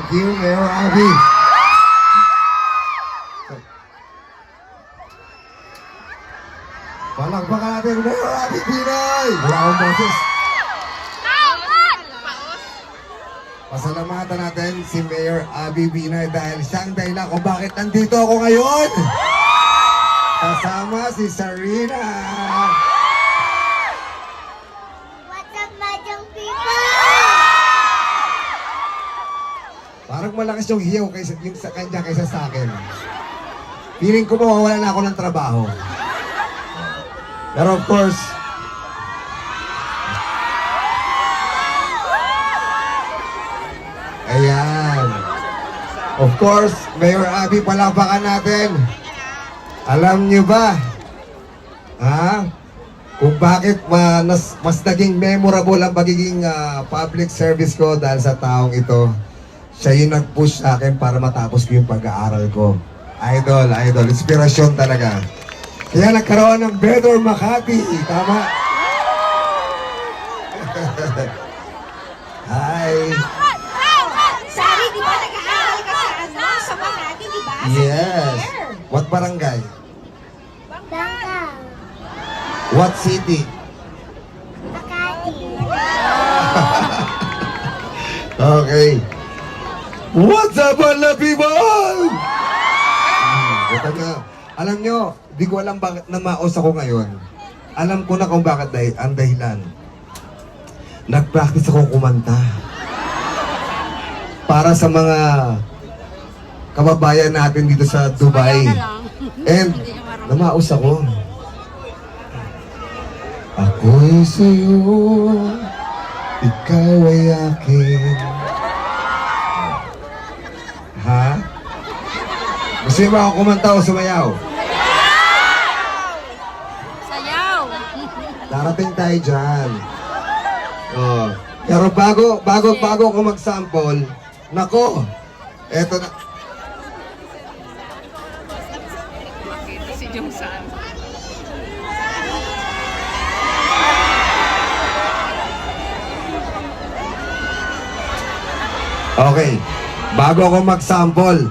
Thank you, Mayor Abby. Palakpakan natin, Mayor Abby Pinoy! Wala akong boses. Pasalamatan natin si Mayor Abby Pinoy dahil siyang dahilan kung bakit nandito ako ngayon. Kasama si Sarina. What's up, Madam People? Parang malakas yung hiyaw yung sa kanya kaysa sa akin. Feeling ko mawawala na ako ng trabaho. Pero of course, ayan. Of course, Mayor Abby, palakpakan natin. Alam niyo ba, kung bakit mas naging memorable ang pagiging public service ko dahil sa taong ito. Siya yung nag-push sa akin para matapos ko yung pag-aaral ko. Idol, inspirasyon talaga. Kaya nagkaroon ng Better Makati, tama? Hi! Sari, di ba nag-aaral ka sa Makati, di ba? Yes. What barangay? Bangka. What city? Makati. Okay. What's up, mga people? Ito na. Alam nyo, di ko alam bakit namaos ako ngayon. Alam ko na kung bakit ang dahilan. Nag-practice ako kumanta. Para sa mga kababayan natin dito sa Dubai. And namaos ako. Ako'y sa'yo, ikaw ay akin. Ha? Gusto niyo ba ako kumanta o sumayaw? Sayaw! Darating tayo dyan. Oh. Pero bago ako mag-sample, nako, eto na. Si Jungsan. Okay. Bago ako mag-sample,